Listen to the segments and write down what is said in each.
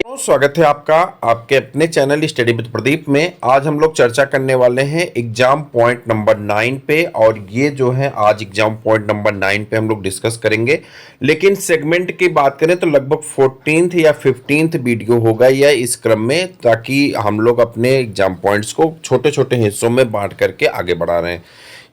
स्वागत है आपका आपके अपने चैनल स्टडी विद प्रदीप में। आज हम लोग चर्चा करने वाले हैं एग्जाम पॉइंट नंबर 9 पे, और ये जो है आज एग्जाम पॉइंट नंबर 9 पे हम लोग डिस्कस करेंगे। लेकिन सेगमेंट की बात करें तो लगभग 14th या 15th वीडियो होगा या इस क्रम में, ताकि हम लोग अपने एग्जाम पॉइंट्स को छोटे छोटे हिस्सों में बांट करके आगे बढ़ा रहे हैं।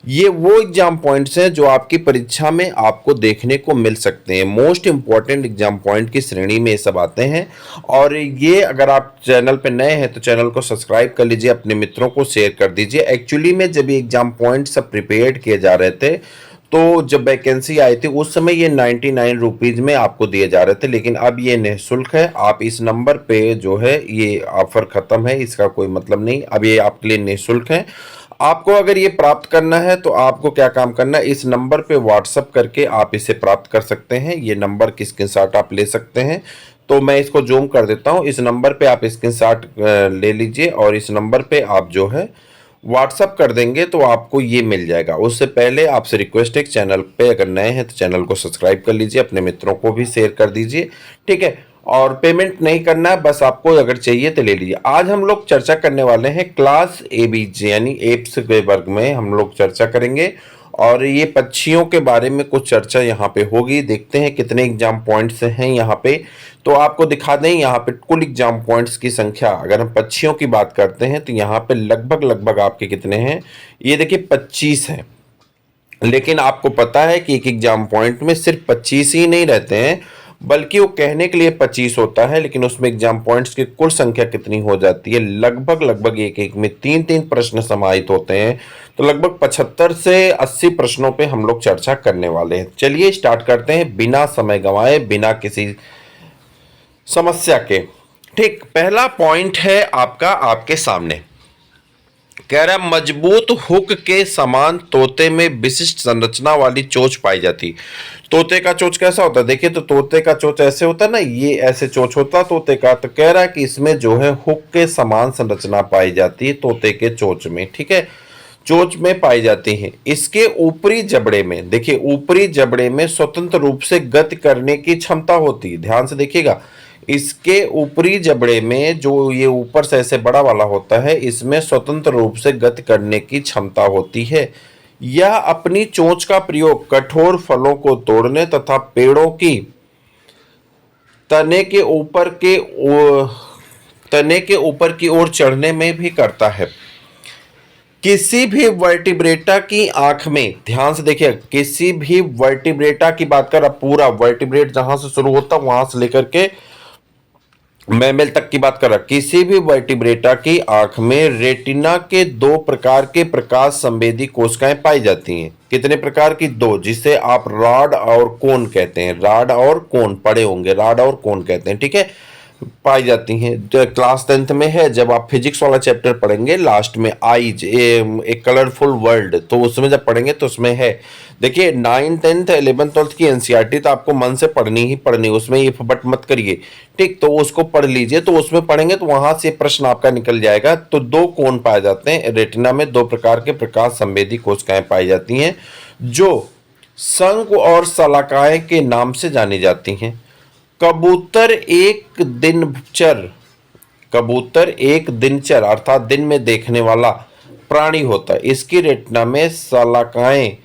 ये वो एग्जाम पॉइंट्स हैं जो आपकी परीक्षा में आपको देखने को मिल सकते हैं। मोस्ट इंपॉर्टेंट एग्जाम पॉइंट की श्रेणी में ये सब आते हैं। और ये अगर आप चैनल पे नए हैं तो चैनल को सब्सक्राइब कर लीजिए, अपने मित्रों को शेयर कर दीजिए। एक्चुअली में जब ये एग्जाम पॉइंट सब प्रिपेयर किए जा रहे थे तो जब वैकेंसी आई थी उस समय ये 99 रुपीज़ में आपको दिए जा रहे थे, लेकिन अब ये निःशुल्क है। आप इस नंबर पे जो है ये ऑफर खत्म है, इसका कोई मतलब नहीं, अब ये आपके लिए निःशुल्क है। आपको अगर ये प्राप्त करना है तो आपको क्या काम करना है, इस नंबर पे व्हाट्सअप करके आप इसे प्राप्त कर सकते हैं। ये नंबर की स्क्रीनशॉट आप ले सकते हैं, तो मैं इसको जूम कर देता हूँ। इस नंबर पे आप स्क्रीनशॉट ले लीजिए और इस नंबर पे आप जो है व्हाट्सअप कर देंगे तो आपको ये मिल जाएगा। उससे पहले आपसे रिक्वेस्ट है कि चैनल पे अगर नए हैं तो चैनल को सब्सक्राइब कर लीजिए, अपने मित्रों को भी शेयर कर दीजिए, ठीक है। और पेमेंट नहीं करना है, बस आपको अगर चाहिए तो ले लीजिए। आज हम लोग चर्चा करने वाले हैं क्लास एबीज यानी एप्स के वर्ग में हम लोग चर्चा करेंगे, और ये पक्षियों के बारे में कुछ चर्चा यहाँ पे होगी। देखते हैं कितने एग्जाम पॉइंट्स हैं यहाँ पे। तो आपको दिखा दें यहाँ पे कुल एग्जाम पॉइंट्स की संख्या, अगर हम पक्षियों की बात करते हैं तो यहाँ पे लगभग लगभग आपके कितने हैं, ये देखिए 25 हैं। लेकिन आपको पता है कि एक एग्जाम पॉइंट में सिर्फ 25 ही नहीं रहते हैं, बल्कि वो कहने के लिए 25 होता है, लेकिन उसमें एग्जाम पॉइंट्स की कुल संख्या कितनी हो जाती है, लगभग लगभग एक एक में 3-3 प्रश्न समाहित होते हैं। तो लगभग 75 से 80 प्रश्नों पे हम लोग चर्चा करने वाले हैं। चलिए स्टार्ट करते हैं बिना समय गंवाए, बिना किसी समस्या के। ठीक, पहला पॉइंट है आपका आपके सामने, कह रहा है मजबूत हुक के समान तोते में विशिष्ट संरचना वाली चोंच पाई जाती। तोते का चोंच कैसा होता है, देखिए तो तोते का चोंच ऐसे होता है ना, ये ऐसे चोंच होता है तोते का। तो कह रहा है कि इसमें जो है हुक के समान संरचना पाई जाती है तोते के चोंच में, ठीक है, चोंच में पाई जाती है। इसके ऊपरी जबड़े में, देखिए ऊपरी जबड़े में स्वतंत्र रूप से गति करने की क्षमता होती है। ध्यान से देखिएगा, इसके ऊपरी जबड़े में जो ये ऊपर से ऐसे बड़ा वाला होता है, इसमें स्वतंत्र रूप से गति करने की क्षमता होती है। यह अपनी चोंच का प्रयोग कठोर फलों को तोड़ने तथा पेड़ों की तने के ऊपर के तने के ऊपर की ओर चढ़ने में भी करता है। किसी भी वर्टिब्रेटा की आंख में, ध्यान से देखिए, किसी भी वर्टिब्रेटा की बात कर, पूरा वर्टिब्रेट जहां से शुरू होता वहां से लेकर के मैमल तक की बात कर रहा, किसी भी वर्टिब्रेटा की आंख में रेटिना के 2 प्रकार के प्रकाश संवेदी कोशिकाएं पाई जाती हैं। कितने प्रकार की? 2, जिसे आप रॉड और कोन कहते हैं। रॉड और कोन पढ़े होंगे, रॉड और कोन कहते हैं, ठीक है, पाई जाती हैं। तो क्लास 10th में है, जब आप फिजिक्स वाला चैप्टर पढ़ेंगे लास्ट में, आइज ए कलरफुल वर्ल्ड, तो उसमें जब पढ़ेंगे तो उसमें है। देखिए 9th 10th 11th 12th की एनसीईआरटी तो आपको मन से पढ़नी ही पढ़नी, उसमें ये फबट मत करिए, ठीक। तो उसको पढ़ लीजिए, तो उसमें पढ़ेंगे तो वहां से प्रश्न आपका निकल जाएगा। तो 2 कोण पाए जाते हैं रेटिना में, 2 प्रकार के प्रकाश संवेदी कोशिकाएं पाई जाती हैं जो शंक और शलाकाएं के नाम से जानी जाती हैं। कबूतर एक दिनचर अर्थात दिन में देखने वाला प्राणी होता है। इसकी रेटिना में शलाकाएं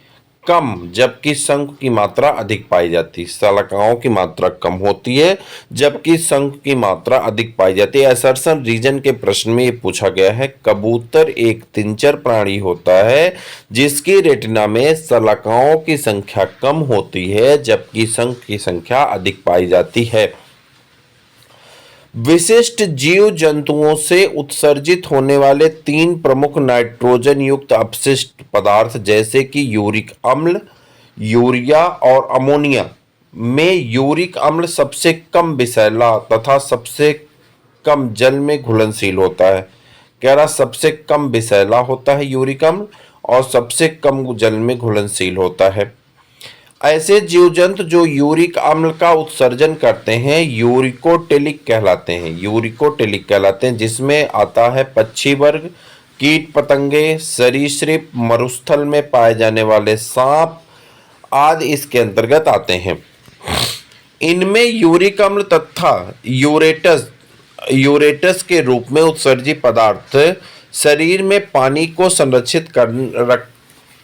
कम जबकि शंक की मात्रा अधिक पाई जाती है। शलाकाओं की मात्रा कम होती है जबकि शंक की मात्रा अधिक पाई जाती है। असर्शन रीजन के प्रश्न में ये पूछा गया है, कबूतर एक दिनचर प्राणी होता है जिसकी रेटिना में शलाकाओं की संख्या कम होती है जबकि शंक की संख्या अधिक पाई जाती है। विशिष्ट जीव जंतुओं से उत्सर्जित होने वाले 3 प्रमुख नाइट्रोजन युक्त अपशिष्ट पदार्थ जैसे कि यूरिक अम्ल, यूरिया और अमोनिया में यूरिक अम्ल सबसे कम विषैला तथा सबसे कम जल में घुलनशील होता है। कह रहा सबसे कम विषैला होता है यूरिक अम्ल और सबसे कम जल में घुलनशील होता है। ऐसे जीव जंतु जो यूरिक अम्ल का उत्सर्जन करते हैं यूरिकोटेलिक कहलाते हैं, यूरिकोटेलिक कहलाते हैं, जिसमें आता है पक्षी वर्ग, कीट पतंगे, सरीसृप, मरुस्थल में पाए जाने वाले सांप आदि इसके अंतर्गत आते हैं। इनमें यूरिक अम्ल तथा यूरेटस यूरेटस के रूप में उत्सर्जित पदार्थ शरीर में पानी को संरक्षित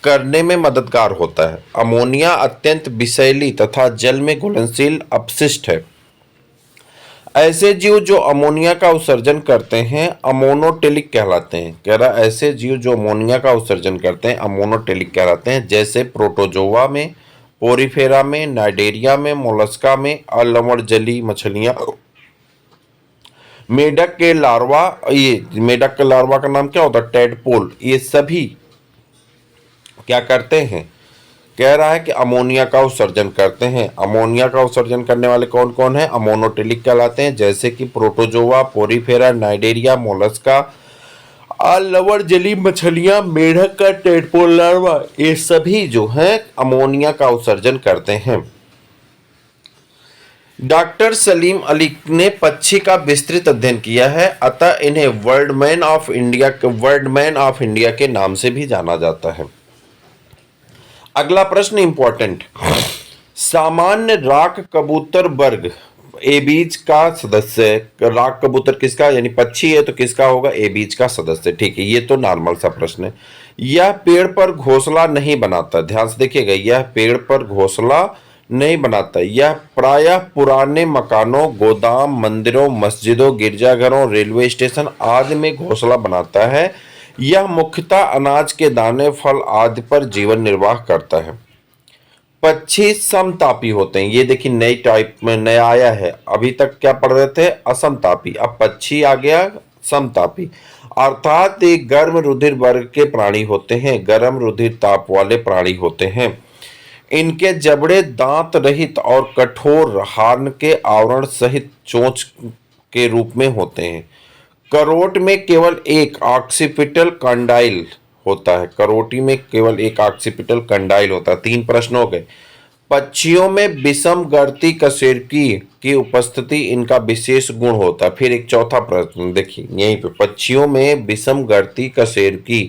करने में मददगार होता है। अमोनिया अत्यंत विषैली तथा जल में घुलनशील अपशिष्ट है। ऐसे जीव जो अमोनिया का उत्सर्जन करते हैं अमोनोटेलिक कहलाते हैं। कह रहा ऐसे जीव जो अमोनिया का उत्सर्जन करते हैं अमोनोटेलिक कहलाते हैं, जैसे प्रोटोजोआ में, पोरीफेरा में, नाइडेरिया में, मोलस्का में, अलवणजली मछलियां, मेढक के लार्वा, ये मेढक के लार्वा का नाम क्या होता है, टेडपोल, ये सभी क्या करते हैं, कह रहा है कि अमोनिया का उत्सर्जन करते हैं। अमोनिया का उत्सर्जन करने वाले कौन कौन है, अमोनोटेलिक कहलाते हैं, जैसे कि प्रोटोजोआ, पोरीफेरा, नाइडेरिया, मोलस्का, अलवणजली मछलियां, मेढक का टेडपोल लार्वा, ये सभी जो हैं अमोनिया का उत्सर्जन करते हैं। डॉक्टर सलीम अली ने पक्षी का विस्तृत अध्ययन किया है, अतः इन्हें वर्ल्डमैन ऑफ इंडिया के नाम से भी जाना जाता है। अगला प्रश्न इंपॉर्टेंट, सामान्य राख कबूतर वर्ग एबीज का सदस्य है। राख कबूतर किसका, यानी पक्षी है तो किसका होगा, एबीज का सदस्य। ठीक है, ये तो नॉर्मल सा प्रश्न है। यह पेड़ पर घोंसला नहीं बनाता, ध्यान से देखिएगा, यह पेड़ पर घोंसला नहीं बनाता। यह प्रायः पुराने मकानों, गोदाम, मंदिरों, मस्जिदों, गिरजाघरों, रेलवे स्टेशन आदि में घोंसला बनाता है। यह मुख्यतः अनाज के दाने, फल आदि पर जीवन निर्वाह करता है। पक्षी समतापी होते हैं। ये देखिए नई टाइप में नया आया है, अभी तक क्या पढ़ रहे थे, असमतापी, अब पक्षी आ गया समतापी, अर्थात एक गर्म रुधिर वर्ग के प्राणी होते हैं, गर्म रुधिर ताप वाले प्राणी होते हैं। इनके जबड़े दांत रहित और कठोर हार्न के आवरण सहित चोंच के रूप में होते हैं। करोट में केवल एक ऑक्सीपिटल कंडाइल होता है, करोटी में केवल एक ऑक्सीपिटल कंडाइल होता है। 3 प्रश्न हो गए। पक्षियों में विषम गर्ती कशेरुकी की उपस्थिति इनका विशेष गुण होता है। फिर एक चौथा प्रश्न देखिए यहीं पे, पक्षियों में विषम गर्ती कशेरुकी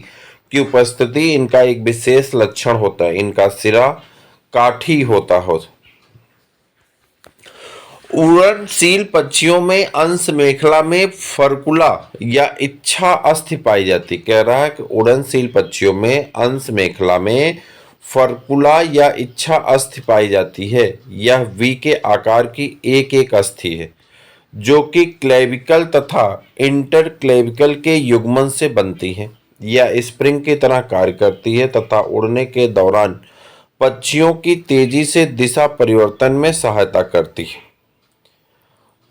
की उपस्थिति इनका एक विशेष लक्षण होता है, इनका सिरा काठी होता है। उड़नशील पक्षियों में अंश मेखला में फर्कुला या इच्छा अस्थि पाई जाती। कह रहा है कि उड़नशील पक्षियों में अंश मेखला में फर्कुला या इच्छा अस्थि पाई जाती है। यह वी के आकार की एक एक अस्थि है जो कि क्लेविकल तथा इंटरक्लेविकल के युग्मन से बनती है। यह स्प्रिंग की तरह कार्य करती है तथा उड़ने के दौरान पक्षियों की तेजी से दिशा परिवर्तन में सहायता करती है।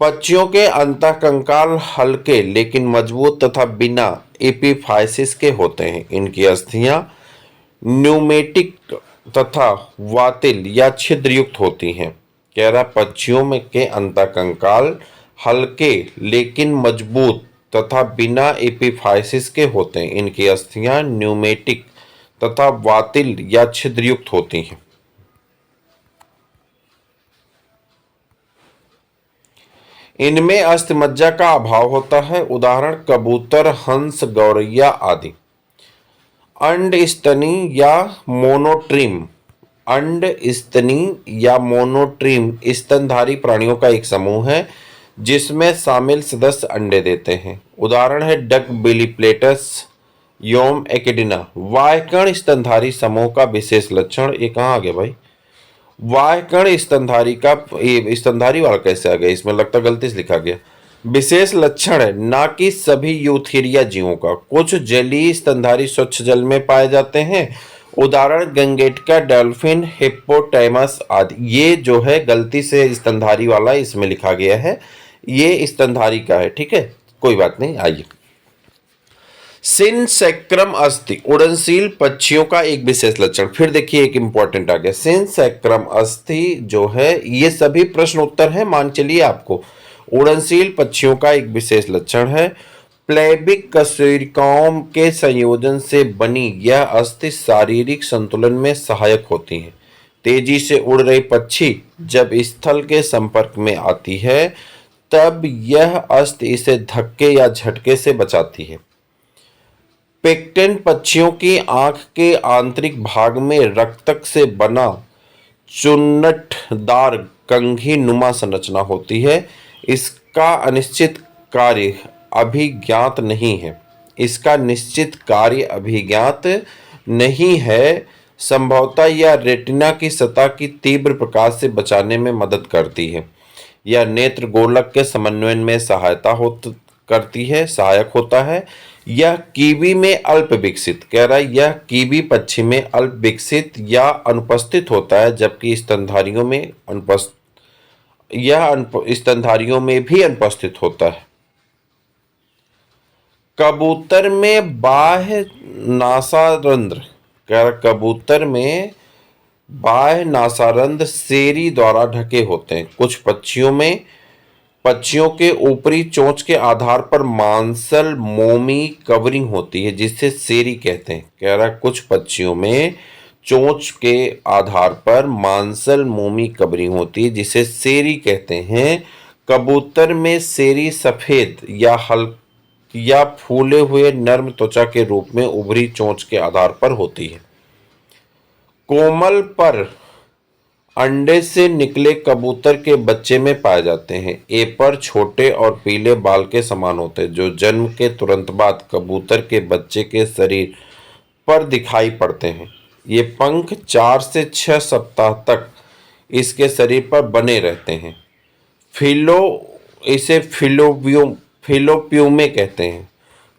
पक्षियों के अंतःकंकाल हल्के लेकिन मजबूत तथा बिना एपिफाइसिस के होते हैं। इनकी अस्थियां न्यूमेटिक तथा वातिल या छिद्रयुक्त होती हैं। कह रहा पक्षियों में के अंतःकंकाल हल्के लेकिन मजबूत तथा बिना एपिफाइसिस के होते हैं। इनकी अस्थियां न्यूमेटिक तथा वातिल या छिद्रयुक्त होती हैं। इनमें अस्थिमज्जा का अभाव होता है, उदाहरण कबूतर, हंस, गौरैया आदि। अंड स्तनी या मोनोट्रिम, अंड स्तनी या मोनोट्रिम स्तनधारी प्राणियों का एक समूह है जिसमें शामिल सदस्य अंडे देते हैं। उदाहरण है डक, बिलीप्लेटस, योम, एकेडिना। वायकण स्तनधारी समूह का विशेष लक्षण, ये कहाँ आ गया भाई, वायकण स्तनधारी का, ये स्तनधारी वाला कैसे आ गया, इसमें लगता गलती से लिखा गया। विशेष लक्षण है, ना कि सभी यूथेरिया जीवों का, कुछ जलीय स्तनधारी स्वच्छ जल में पाए जाते हैं। उदाहरण गंगेटका, डॉल्फिन, हिप्पोटैमस आदि। ये जो है गलती से स्तनधारी वाला इसमें लिखा गया है, ये स्तनधारी का है, ठीक है, कोई बात नहीं। आइए, सिनसेक्रम अस्थि उड़नशील पक्षियों का एक विशेष लक्षण। फिर देखिए एक इंपॉर्टेंट आ गया, सिनसेक्रम अस्थि जो है, ये सभी प्रश्न उत्तर है, मान चलिए आपको। उड़नशील पक्षियों का एक विशेष लक्षण है, प्लेबिक कशेरुकियों के संयोजन से बनी यह अस्थि शारीरिक संतुलन में सहायक होती है। तेजी से उड़ रही पक्षी जब स्थल के संपर्क में आती है तब यह अस्थि इसे धक्के या झटके से बचाती है। पेक्टेन पक्षियों की आंख के आंतरिक भाग में रक्तक से बना चुन्नटदार कंघी नुमा संरचना होती है। इसका अनिश्चित कार्य अभिज्ञात नहीं है। इसका निश्चित कार्य अभिज्ञात नहीं है। संभवतः यह रेटिना की सतह की तीव्र प्रकाश से बचाने में मदद करती है। यह नेत्र गोलक के समन्वयन में सहायक होता है। यह कीवी में अल्प विकसित, कह रहा है यह कीवी पक्षी में अल्प विकसित या अनुपस्थित होता है, जबकि स्तनधारियों में भी अनुपस्थित होता है। कबूतर में बाह्य नासारंध्र, कबूतर में बाह्य नासारंध्र सेरी द्वारा ढके होते हैं। कुछ पक्षियों के ऊपरी चोंच के आधार पर मांसल मोमी कवरिंग होती है, जिसे सेरी कहते हैं। कह रहा है कुछ पक्षियों में चोंच के आधार पर मांसल मोमी कवरिंग होती है, जिसे सेरी कहते हैं। कबूतर में सेरी सफेद या फूले हुए नर्म त्वचा के रूप में उभरी चोंच के आधार पर होती है। कोमल पर अंडे से निकले कबूतर के बच्चे में पाए जाते हैं। ए पर छोटे और पीले बाल के समान होते हैं, जो जन्म के तुरंत बाद कबूतर के बच्चे के शरीर पर दिखाई पड़ते हैं। ये पंख 4 से 6 सप्ताह तक इसके शरीर पर बने रहते हैं। इसे फिलोप्यूमे कहते हैं।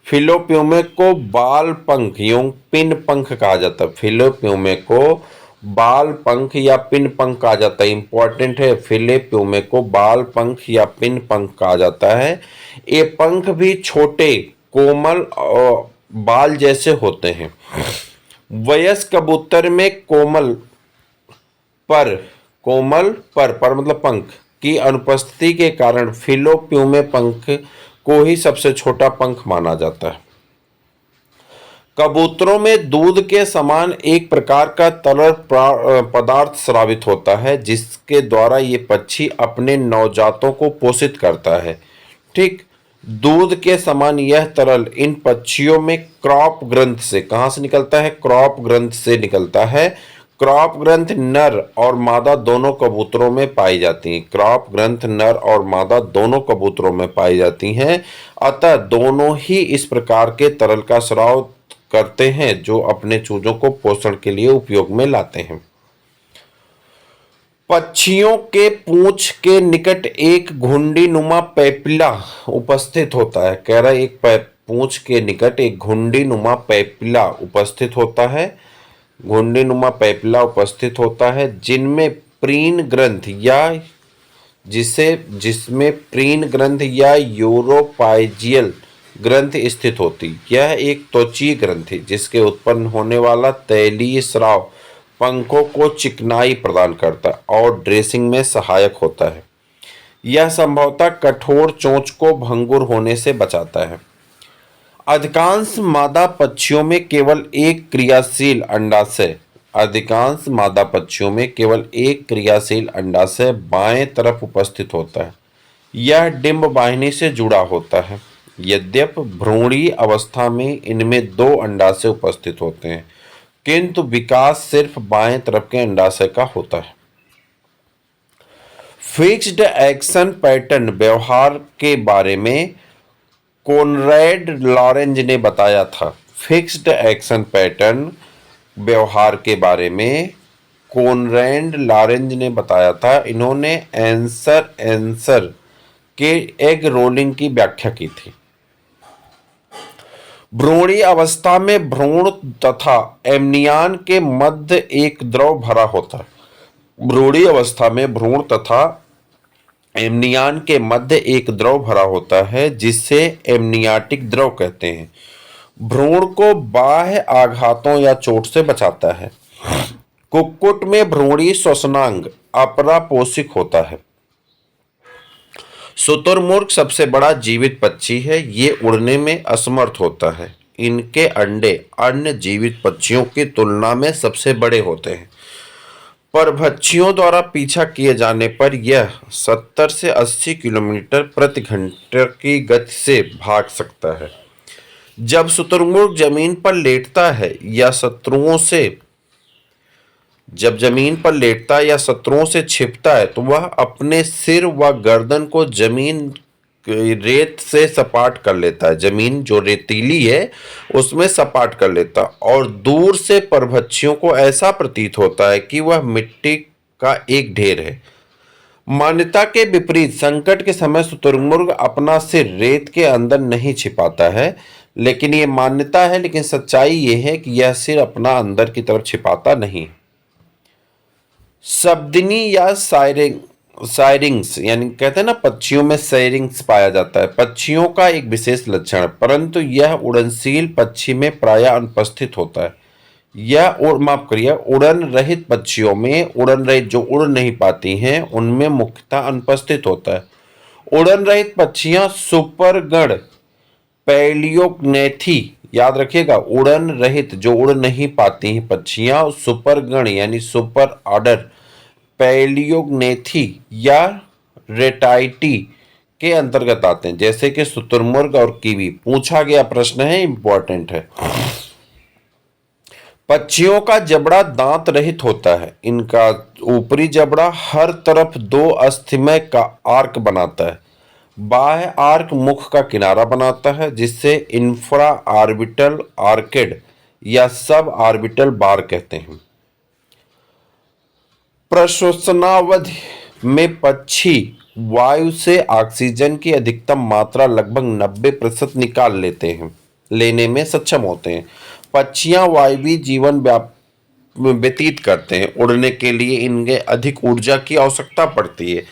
फिलोप्यूमे को बाल पंख या पिन पंख कहा जाता है। फिलोप्यूमे को बाल पंख या पिन पंख कहा जाता है। इंपॉर्टेंट है, फिलोप्यूमे को बाल पंख या पिन पंख कहा जाता है। ये पंख भी छोटे कोमल और बाल जैसे होते हैं। वयस्क कबूतर में कोमल पर मतलब पंख की अनुपस्थिति के कारण फिलोप्यूमे पंख को ही सबसे छोटा पंख माना जाता है। कबूतरों में दूध के समान एक प्रकार का तरल पदार्थ स्रावित होता है, जिसके द्वारा ये पक्षी अपने नवजातों को पोषित करता है। ठीक, दूध के समान यह तरल इन पक्षियों में क्रॉप ग्रंथ से, कहां से निकलता है? क्रॉप ग्रंथ से निकलता है। क्रॉप ग्रंथ नर और मादा दोनों कबूतरों में पाई जाती हैं। क्रॉप ग्रंथ नर और मादा दोनों कबूतरों में पाई जाती हैं। अतः दोनों ही इस प्रकार के तरल का स्राव करते हैं, जो अपने चूजों को पोषण के लिए उपयोग में लाते हैं। पक्षियों के पूंछ के निकट एक घुंडीनुमा पैपिला उपस्थित होता है। कह रहा है एक पूंछ के निकट एक घुंडीनुमा पैपिला उपस्थित होता है। घुंडीनुमा पैपिला उपस्थित होता है, जिनमें प्रीन ग्रंथ जिसमें प्रीन ग्रंथ या यूरोपाइजियल ग्रंथ स्थित होती। यह एक त्वचीय ग्रंथि जिसके उत्पन्न होने वाला तैलीय स्राव पंखों को चिकनाई प्रदान करता और ड्रेसिंग में सहायक होता है। यह संभवतः कठोर चोंच को भंगुर होने से बचाता है। अधिकांश मादा पक्षियों में केवल एक क्रियाशील अंडाशय बाएं तरफ उपस्थित होता है। यह डिंब वाहिनी से जुड़ा होता है। यद्यपि भ्रूणी अवस्था में इनमें 2 अंडाशय उपस्थित होते हैं, किंतु विकास सिर्फ बाएं तरफ के अंडाशय का होता है। फिक्स्ड एक्शन पैटर्न व्यवहार के बारे में कोनरैड लॉरेंज ने बताया था। फिक्स्ड एक्शन पैटर्न व्यवहार के बारे में कोनरैड लॉरेंज ने बताया था। इन्होंने एंसर के एग रोलिंग की व्याख्या की थी। भ्रूणी अवस्था में भ्रूण तथा एमनियन के मध्य एक द्रव भरा होता है। भ्रूणी अवस्था में भ्रूण तथा एमनियन के मध्य एक द्रव भरा होता है, जिसे एमनियाटिक द्रव कहते हैं। भ्रूण को बाह्य आघातों या चोट से बचाता है। कुक्कुट में भ्रूणी श्वसनांग अपरापोषिक होता है। शुतुरमुर्ग सबसे बड़ा जीवित पक्षी है। ये उड़ने में असमर्थ होता है। इनके अंडे अन्य जीवित पक्षियों की तुलना में सबसे बड़े होते हैं। परभक्षियों द्वारा पीछा किए जाने पर यह 70 से 80 किलोमीटर प्रति घंटे की गति से भाग सकता है। जब शुतुरमुर्ग जमीन पर लेटता है या शत्रुओं से छिपता है, तो वह अपने सिर व गर्दन को जमीन रेत से सपाट कर लेता है, जमीन जो रेतीली है उसमें सपाट कर लेता है और दूर से परभक्षियों को ऐसा प्रतीत होता है कि वह मिट्टी का एक ढेर है। मान्यता के विपरीत संकट के समय शुतुरमुर्ग अपना सिर रेत के अंदर नहीं छिपाता है, लेकिन ये मान्यता है, लेकिन सच्चाई ये है कि यह सिर अपना अंदर की तरफ छिपाता नहीं। शब्दिनी या सायरिंग्स यानी कहते हैं ना, पक्षियों में सायरिंग्स पाया जाता है, पक्षियों का एक विशेष लक्षण है, परंतु यह उड़नशील पक्षी में प्रायः अनुपस्थित होता है। माफ करिए, उड़न रहित पक्षियों में, उड़न रहित जो उड़ नहीं पाती हैं उनमें मुख्यतः अनुपस्थित होता है। उड़न रहित पक्षियां सुपरगण पैलियोग्नेथी, याद रखिएगा, उड़न रहित जो उड़ नहीं पाती हैं पक्षियां सुपरगण यानी सुपर ऑर्डर पैलियोग्नेथी या रेटाइटी के अंतर्गत आते हैं, जैसे कि शुतुरमुर्ग और कीवी। पूछा गया प्रश्न है, इंपॉर्टेंट है। पक्षियों का जबड़ा दांत रहित होता है। इनका ऊपरी जबड़ा हर तरफ दो अस्थिमय का आर्क बनाता है। बाह्य आर्क मुख का किनारा बनाता है, जिससे इंफ्रा ऑर्बिटल आर्केड या सब ऑर्बिटल बार कहते हैं। प्रश्वसनावधि में पक्षी वायु से ऑक्सीजन की अधिकतम मात्रा लगभग 90% निकाल लेने में सक्षम होते हैं। पक्षियां वायवीय जीवन व्यतीत करते हैं। उड़ने के लिए इनके अधिक ऊर्जा की आवश्यकता पड़ती है।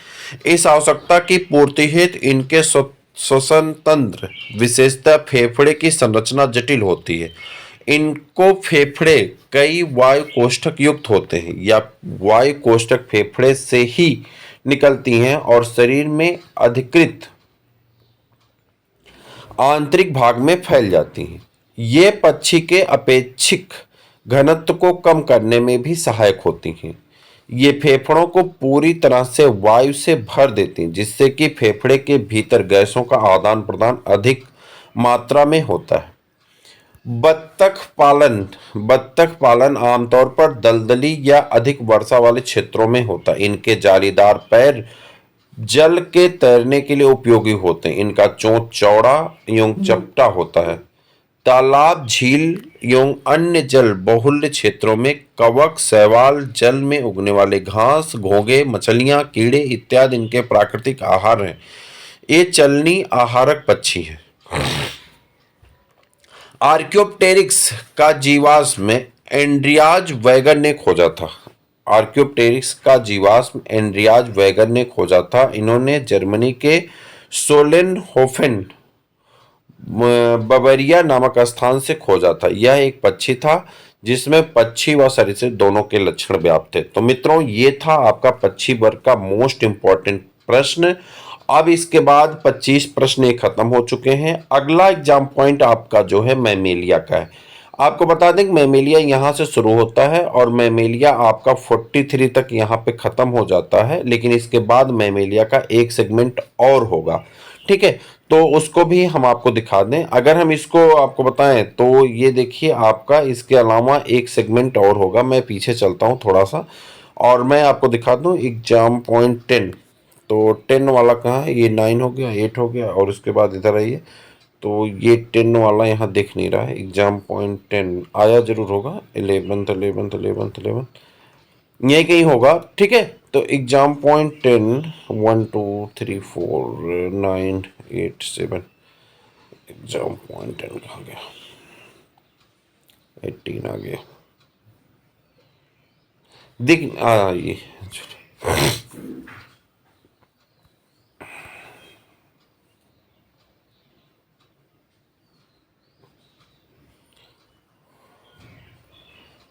इस आवश्यकता की पूर्ति हेतु इनके श्वसन तंत्र, विशेषतः फेफड़े की संरचना जटिल होती है। इनको फेफड़े कई वायु कोष्ठक युक्त होते हैं या वायु कोष्ठक फेफड़े से ही निकलती हैं और शरीर में अधिकृत आंतरिक भाग में फैल जाती हैं। ये पक्षी के अपेक्षिक घनत्व को कम करने में भी सहायक होती हैं। ये फेफड़ों को पूरी तरह से वायु से भर देती हैं, जिससे कि फेफड़े के भीतर गैसों का आदान प्रदान अधिक मात्रा में होता है। बत्तख पालन आमतौर पर दलदली या अधिक वर्षा वाले क्षेत्रों में होता है। इनके जालीदार पैर जल के तैरने के लिए उपयोगी होते हैं। इनका चोंच चौड़ा एवं चपटा होता है। तालाब, झील एवं अन्य जल बहुल्य क्षेत्रों में कवक, शैवाल, जल में उगने वाले घास, घोंघे, मछलियां, कीड़े इत्यादि इनके प्राकृतिक आहार हैं। ये चलनी आहारक पक्षी हैं। आर्क्योप्टेरिक्स का जीवाश्म एंड्रियाज वैगर ने खोजा था। आर्क्योप्टेरिक्स का जीवाश्म एंड्रियाज वैगर ने खोजा था। इन्होंने जर्मनी के सोलेनहोफेन बवेरिया नामक स्थान से खोजा था। यह एक पक्षी था जिसमें पक्षी व सरीसृप दोनों के लक्षण व्याप्त थे। तो मित्रों, ये था आपका पक्षी वर्ग का मोस्ट इंपॉर्टेंट प्रश्न। अब इसके बाद 25 प्रश्न ये खत्म हो चुके हैं। अगला एग्जाम पॉइंट आपका जो है मैमेलिया का है। आपको बता दें कि मैमेलिया यहाँ से शुरू होता है और मैमेलिया आपका 43 तक यहाँ पे खत्म हो जाता है, लेकिन इसके बाद मैमेलिया का एक सेगमेंट और होगा। ठीक है, तो उसको भी हम आपको दिखा दें। अगर हम इसको आपको बताएं तो ये देखिए, आपका इसके अलावा एक सेगमेंट और होगा। मैं पीछे चलता हूँ थोड़ा सा और मैं आपको दिखा दूँ एग्जाम पॉइंट 10। तो 10 वाला कहाँ है? ये 9 हो गया, 8 हो गया और उसके बाद इधर आइए तो ये 10 वाला यहाँ दिख नहीं रहा है। एग्जाम पॉइंट 10 आया जरूर होगा, 11 यही कहीं होगा। ठीक है, तो एग्जाम पॉइंट 10 1 2 3 4 9 8 7 एग्जाम पॉइंट 10 कहाँ गया? 18 आ गया, दिख ये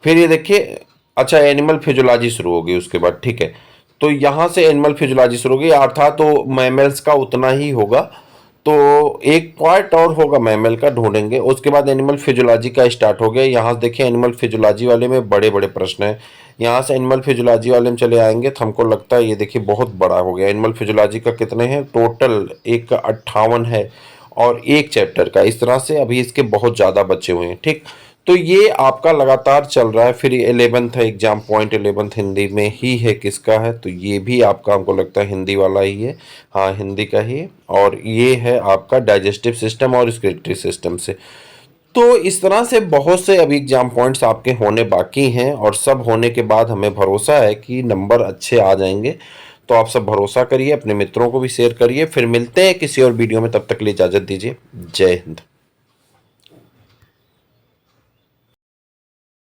फिर ये देखिए। अच्छा, एनिमल फिजियोलॉजी शुरू होगी उसके बाद। ठीक है, तो यहाँ से एनिमल फिजियोलॉजी शुरू होगी, अर्थात तो मैमल्स का उतना ही होगा। तो एक पार्ट और होगा मैमल का, ढूंढेंगे। उसके बाद एनिमल फिजियोलॉजी का स्टार्ट हो गया। यहाँ देखिए, एनिमल फिजियोलॉजी वाले में बड़े बड़े प्रश्न हैं। यहाँ से एनिमल फिजियोलॉजी वाले में चले आएंगे तो हमको लगता है ये देखिए बहुत बड़ा हो गया। एनिमल फिजियोलॉजी का कितने हैं टोटल? एक का 58 है और एक चैप्टर का। इस तरह से अभी इसके बहुत ज़्यादा बचे हुए हैं। ठीक, तो ये आपका लगातार चल रहा है। फिर 11th है एग्जाम पॉइंट, 11th हिंदी में ही है, किसका है, तो ये भी आपका हमको लगता है हिंदी वाला ही है, हाँ हिंदी का ही है। और ये है आपका डाइजेस्टिव सिस्टम और रिस्पिरेटरी सिस्टम से। तो इस तरह से बहुत से अभी एग्जाम पॉइंट्स आपके होने बाकी हैं, और सब होने के बाद हमें भरोसा है कि नंबर अच्छे आ जाएंगे। तो आप सब भरोसा करिए, अपने मित्रों को भी शेयर करिए। फिर मिलते हैं किसी और वीडियो में, तब तक के लिए इजाज़त दीजिए। जय हिंद।